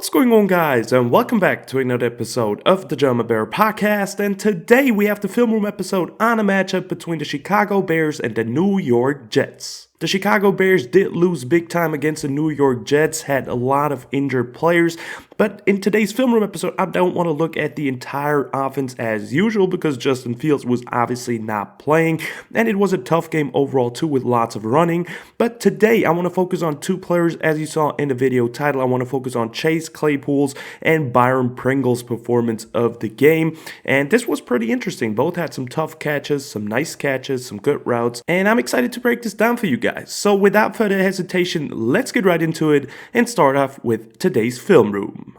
What's going on, guys, and welcome back to another episode of the German Bear Podcast. And today we have the film room episode on a matchup between the Chicago Bears and the New York Jets. The Chicago Bears did lose big time against the New York Jets, had a lot of injured players, but in today's film room episode, I don't want to look at the entire offense as usual because Justin Fields was obviously not playing, and it was a tough game overall too with lots of running. But today, I want to focus on two players, as you saw in the video title. I want to focus on Chase Claypool's and Byron Pringle's performance of the game, and this was pretty interesting. Both had some tough catches, some nice catches, some good routes, and I'm excited to break this down for you guys. So without further hesitation, let's get right into it and start off with today's film room.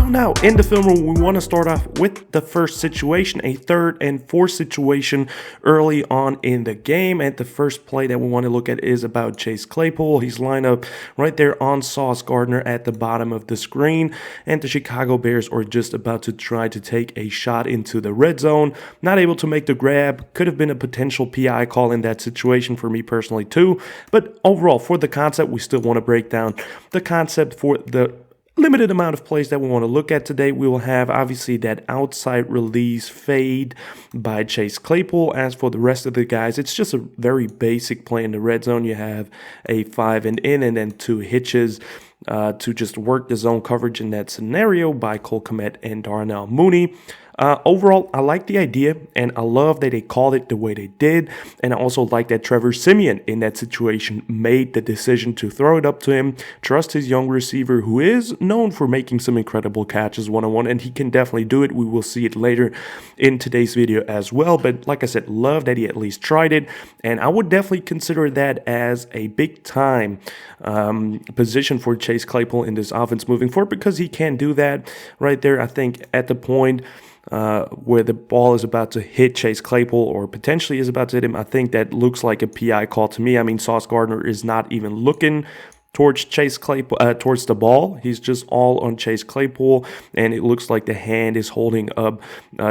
Now, in the film room, we want to start off with the first situation, a third and fourth situation early on in the game. And the first play that we want to look at is about Chase Claypool. He's lined up right there on Sauce Gardner at the bottom of the screen. And the Chicago Bears are just about to try to take a shot into the red zone. Not able to make the grab. Could have been a potential PI call in that situation for me personally too. But overall, for the concept, we still want to break down the concept for the limited amount of plays that we want to look at today. We will have obviously that outside release fade by Chase Claypool. As for the rest of the guys, it's just a very basic play in the red zone. You have a 5 and in and then 2 hitches to just work the zone coverage in that scenario by Cole Kmet and Darnell Mooney. Overall, I like the idea, and I love that they called it the way they did, and I also like that Trevor Siemian in that situation made the decision to throw it up to him, trust his young receiver who is known for making some incredible catches one-on-one, and he can definitely do it. We will see it later in today's video as well, but like I said, love that he at least tried it, and I would definitely consider that as a big-time position for Chase Claypool in this offense moving forward because he can do that right there. I think at the point where the ball is about to hit Chase Claypool or potentially is about to hit him, I think that looks like a PI call to me. I mean, Sauce Gardner is not even looking towards Chase Claypool, towards the ball. He's just all on Chase Claypool, and it looks like the hand is holding up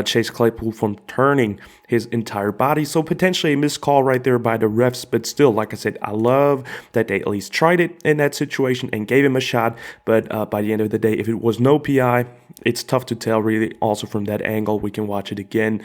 Chase Claypool from turning his entire body. So potentially a missed call right there by the refs, but still, like I said, I love that they at least tried it in that situation and gave him a shot. But by the end of the day, if it was no PI, it's tough to tell really. Also from that angle, we can watch it again.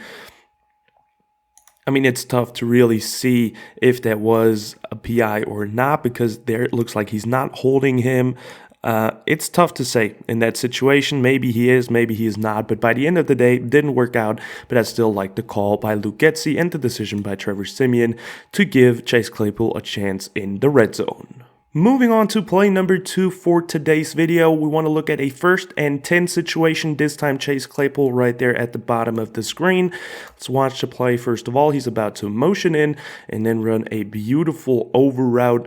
I mean, it's tough to really see if that was a PI or not because there it looks like he's not holding him. It's tough to say in that situation. Maybe he is, maybe he is not. But by the end of the day, it didn't work out. But I still like the call by Luke Getsy and the decision by Trevor Siemian to give Chase Claypool a chance in the red zone. Moving on to play number 2 for today's video, we want to look at a 1st and 10 situation. This time Chase Claypool right there at the bottom of the screen. Let's watch the play first of all. He's about to motion in and then run a beautiful over route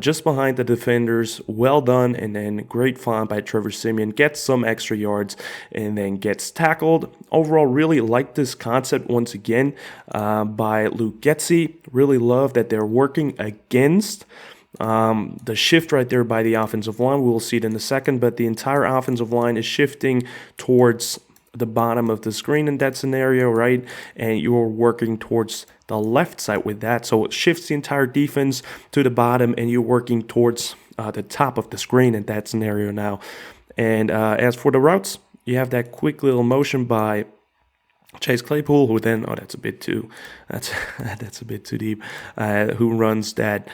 just behind the defenders. Well done, and then great find by Trevor Siemian. Gets some extra yards and then gets tackled. Overall, really like this concept once again by Luke Getsy. Really love that they're working against the shift right there by the offensive line. We will see it in a second, but the entire offensive line is shifting towards the bottom of the screen in that scenario, right? And you're working towards the left side with that. So it shifts the entire defense to the bottom, and you're working towards the top of the screen in that scenario now. And as for the routes, you have that quick little motion by Chase Claypool, who then, that's a bit too deep, who runs that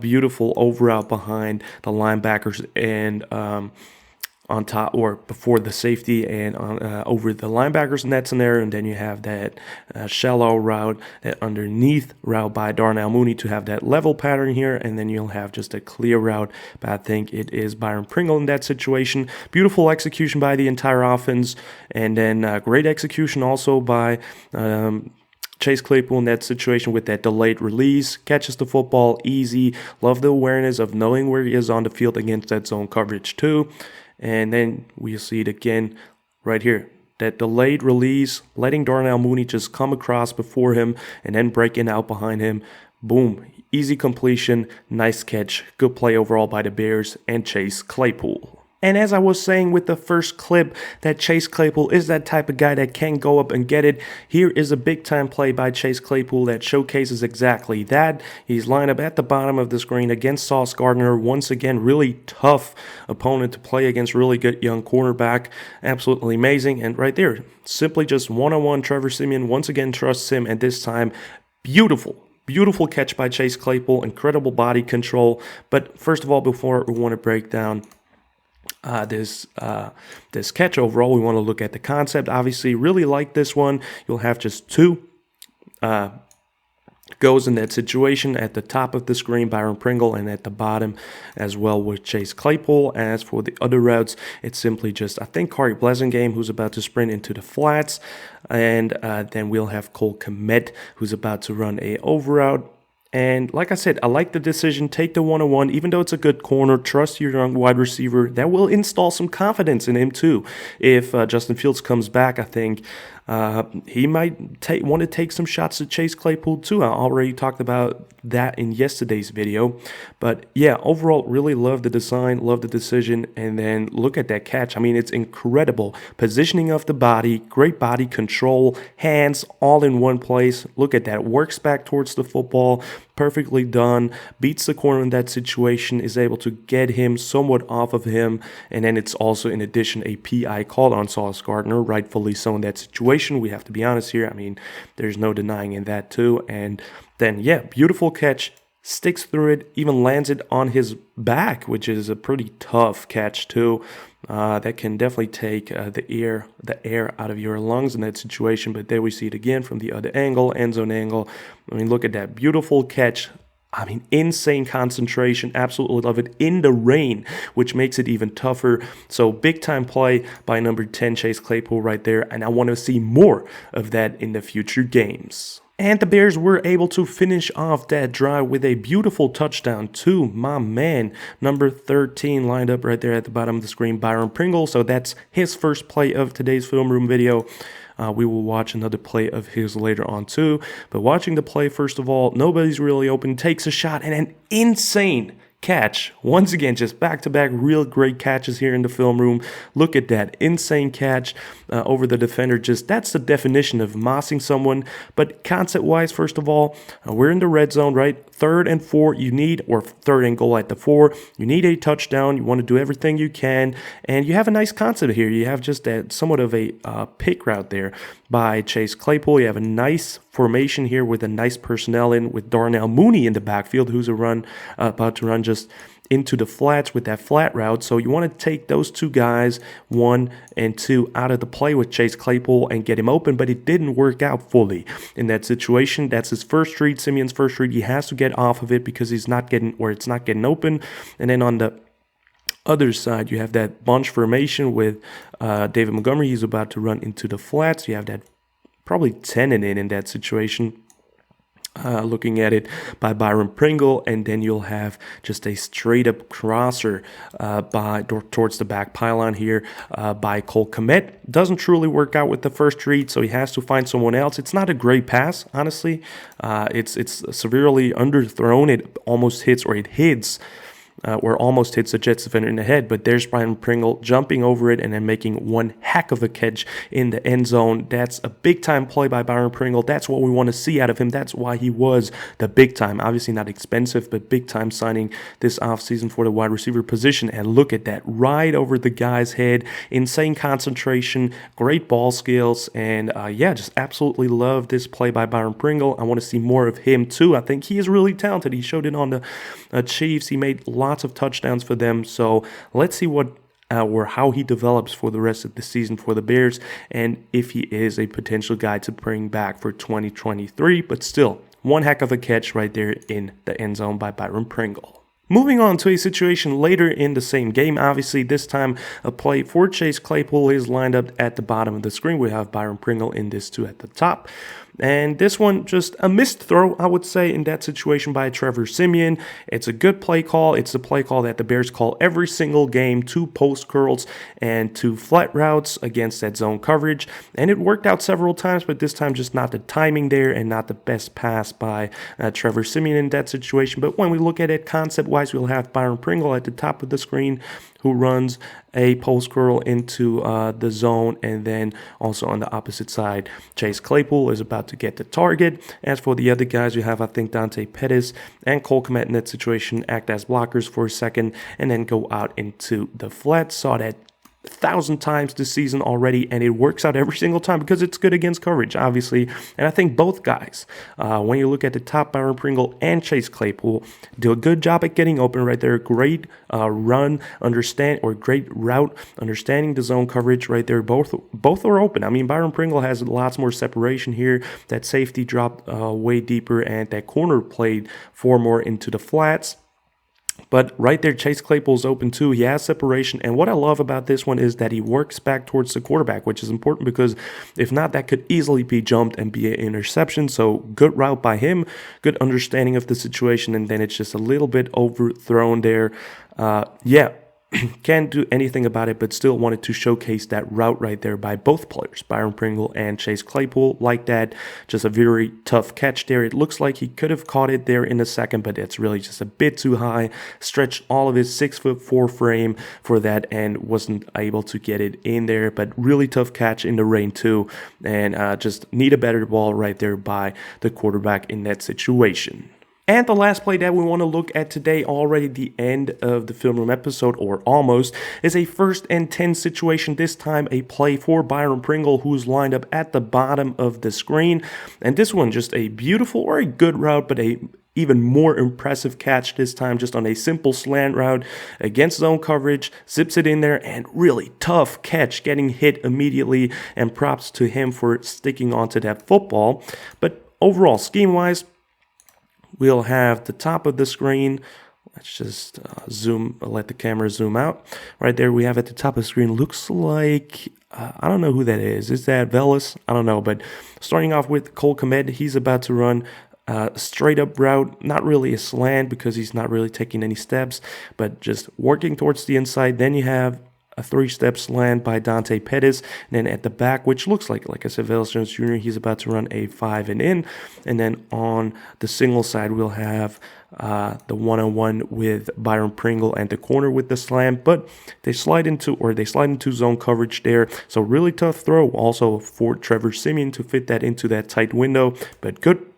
beautiful over out behind the linebackers and on top or before the safety and on over the linebackers in that scenario. And then you have that shallow route, that underneath route by Darnell Mooney to have that level pattern here. And then you'll have just a clear route, but I think it is Byron Pringle in that situation. Beautiful execution by the entire offense, and then great execution also by Chase Claypool in that situation with that delayed release. Catches the football easy. Love the awareness of knowing where he is on the field against that zone coverage too. And then we'll see it again right here. That delayed release, letting Darnell Mooney just come across before him and then breaking out behind him. Boom. Easy completion. Nice catch. Good play overall by the Bears and Chase Claypool. And as I was saying with the first clip, that Chase Claypool is that type of guy that can go up and get it. Here is a big time play by Chase Claypool that showcases exactly that. He's lined up at the bottom of the screen against Sauce Gardner. Once again, really tough opponent to play against, really good young cornerback. Absolutely amazing. And right there, simply just one-on-one, Trevor Siemian once again trusts him, and this time, beautiful catch by Chase Claypool, incredible body control. But first of all, before we want to break down this catch overall, we want to look at the concept. Obviously, really like this one. You'll have just two goes in that situation at the top of the screen, Byron Pringle, and at the bottom as well with Chase Claypool. As for the other routes, it's simply just, I think, Corey Blessingame, who's about to sprint into the flats, and then we'll have Cole Kmet, who's about to run a over route. And like I said, I like the decision. Take the one-on-one, even though it's a good corner. Trust your young wide receiver. That will install some confidence in him too. If Justin Fields comes back, I think he might want to take some shots at Chase Claypool too. I already talked about that in yesterday's video. But yeah, overall, really love the design, love the decision. And then look at that catch. I mean, it's incredible. Positioning of the body, great body control, hands all in one place. Look at that. Works back towards the football. Perfectly done, beats the corner in that situation, is able to get him somewhat off of him, and then it's also, in addition, a PI called on Sauce Gardner, rightfully so in that situation. We have to be honest here. I mean, there's no denying in that too. And then, yeah, beautiful catch, sticks through it, even lands it on his back, which is a pretty tough catch too. That can definitely take the air out of your lungs in that situation. But there we see it again from the other angle, end zone angle. I mean, look at that beautiful catch. I mean, insane concentration. Absolutely love it in the rain, which makes it even tougher. So big time play by number 10, Chase Claypool right there. And I want to see more of that in the future games. And the Bears were able to finish off that drive with a beautiful touchdown to my man, number 13, lined up right there at the bottom of the screen, Byron Pringle. So that's his first play of today's film room video. We will watch another play of his later on too. But watching the play, first of all, nobody's really open, takes a shot, and an insane catch. Once again, just back-to-back real great catches here in the film room. Look at that insane catch over the defender. Just that's the definition of mossing someone. But concept-wise, first of all, we're in the red zone, right? 3rd and 4, you need, or 3rd and goal at the 4. You need a touchdown. You want to do everything you can, and you have a nice concept here. You have just that somewhat of a pick route there by Chase Claypool. You have a nice formation here with a nice personnel in with Darnell Mooney in the backfield, who's about to run just into the flats with that flat route. So you want to take those two guys, 1 and 2, out of the play with Chase Claypool and get him open, but it didn't work out fully in that situation. That's his first read, Simeon's first read. He has to get off of it because it's not getting open. And then on the other side, you have that bunch formation with David Montgomery. He's about to run into the flats. You have that probably 10 and in that situation. Looking at it by Byron Pringle, and then you'll have just a straight up crosser towards the back pylon here by Cole Kmet. Doesn't truly work out with the first read, so he has to find someone else. It's not a great pass, honestly. It's severely underthrown. It almost hits, or it hits. Or almost hits the Jets defender in the head, but there's Byron Pringle jumping over it and then making one heck of a catch in the end zone. That's a big-time play by Byron Pringle. That's what we want to see out of him. That's why he was the big-time, obviously not expensive, but big-time signing this offseason for the wide receiver position. And look at that, right over the guy's head. Insane concentration, great ball skills, and yeah, just absolutely love this play by Byron Pringle. I want to see more of him too. I think he is really talented. He showed it on the Chiefs. He made lots of touchdowns for them. So let's see what or how he develops for the rest of the season for the Bears, and if he is a potential guy to bring back for 2023. But still, one heck of a catch right there in the end zone by Byron Pringle. Moving on to a situation later in the same game, obviously this time a play for Chase Claypool is lined up at the bottom of the screen. We have Byron Pringle in this too at the top. And this one, just a missed throw, I would say, in that situation by Trevor Siemian. It's a good play call. It's the play call that the Bears call every single game, 2 post curls and 2 flat routes against that zone coverage. And it worked out several times, but this time just not the timing there and not the best pass by Trevor Siemian in that situation. But when we look at it concept wise, we'll have Byron Pringle at the top of the screen, who runs a post curl into the zone, and then also on the opposite side, Chase Claypool is about to get the target. As for the other guys, you have, I think, Dante Pettis and Cole Kmet in that situation act as blockers for a second and then go out into the flat. Saw that 1,000 times this season already, and it works out every single time because it's good against coverage, obviously. And I think both guys, when you look at the top, Byron Pringle and Chase Claypool, do a good job at getting open right there. Great great route, understanding the zone coverage right there. Both are open. I mean, Byron Pringle has lots more separation here. That safety dropped way deeper, and that corner played 4 more into the flats. But right there, Chase Claypool's open too. He has separation. And what I love about this one is that he works back towards the quarterback, which is important because if not, that could easily be jumped and be an interception. So good route by him, good understanding of the situation. And then it's just a little bit overthrown there. Can't do anything about it, but still wanted to showcase that route right there by both players, Byron Pringle and Chase Claypool, like that. Just a very tough catch there. It looks like he could have caught it there in a second, but it's really just a bit too high. Stretched all of his 6'4" frame for that and wasn't able to get it in there, but really tough catch in the rain too, and just need a better ball right there by the quarterback in that situation. And the last play that we want to look at today, already the end of the film room episode, or almost, is a 1st and 10 situation. This time a play for Byron Pringle, who's lined up at the bottom of the screen. And this one, just a beautiful or a good route, but a even more impressive catch this time, just on a simple slant route against zone coverage, zips it in there, and really tough catch, getting hit immediately, and props to him for sticking onto that football. But overall, scheme-wise, we'll have the top of the screen. Let's just let the camera zoom out. Right there we have at the top of the screen, looks like, I don't know who that is. Is that Velas? I don't know, but starting off with Cole Kmet, he's about to run straight up route, not really a slant because he's not really taking any steps, but just working towards the inside. Then you have a 3-step slant by Dante Pettis, and then at the back, which looks like I said, Velus Jones Jr., he's about to run a 5 and in, and then on the single side, we'll have the one-on-one with Byron Pringle and the corner with the slam, but they slide into zone coverage there, so really tough throw also for Trevor Siemian to fit that into that tight window, but good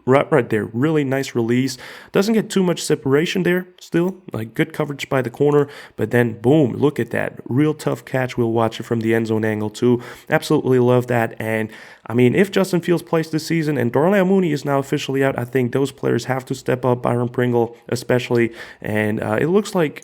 right there, really nice release. Doesn't get too much separation there still, like good coverage by the corner, but then boom, look at that, real tough catch. We'll watch it from the end zone angle too. Absolutely love that. And I mean, if Justin Fields plays this season and Darnell Mooney is now officially out, I think those players have to step up, Byron Pringle especially, and it looks like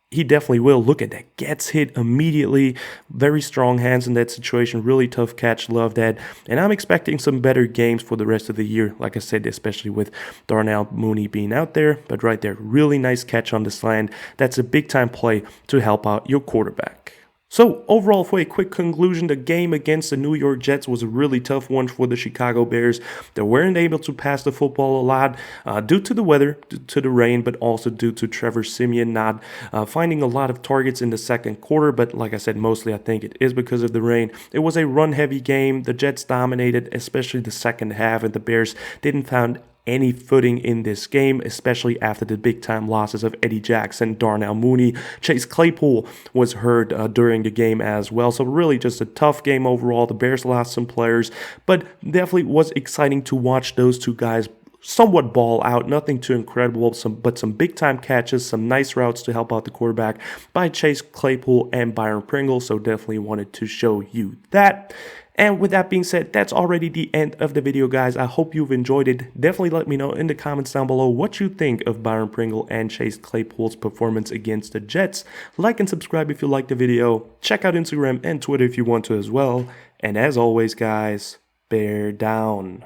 he definitely will. Look at that. Gets hit immediately. Very strong hands in that situation. Really tough catch. Love that. And I'm expecting some better games for the rest of the year. Like I said, especially with Darnell Mooney being out there. But right there, really nice catch on the slant. That's a big time play to help out your quarterback. So overall, for a quick conclusion, the game against the New York Jets was a really tough one for the Chicago Bears. They weren't able to pass the football a lot due to the weather, due to the rain, but also due to Trevor Siemian not finding a lot of targets in the second quarter. But like I said, mostly I think it is because of the rain. It was a run-heavy game. The Jets dominated, especially the second half, and the Bears didn't find any footing in this game, especially after the big-time losses of Eddie Jackson, Darnell Mooney. Chase Claypool was hurt during the game as well. So really just a tough game overall. The Bears lost some players, but definitely was exciting to watch those two guys somewhat ball out. Nothing too incredible, but some big-time catches, some nice routes to help out the quarterback by Chase Claypool and Byron Pringle. So definitely wanted to show you that. And with that being said, that's already the end of the video, guys. I hope you've enjoyed it. Definitely let me know in the comments down below what you think of Byron Pringle and Chase Claypool's performance against the Jets. Like and subscribe if you liked the video. Check out Instagram and Twitter if you want to as well. And as always, guys, bear down.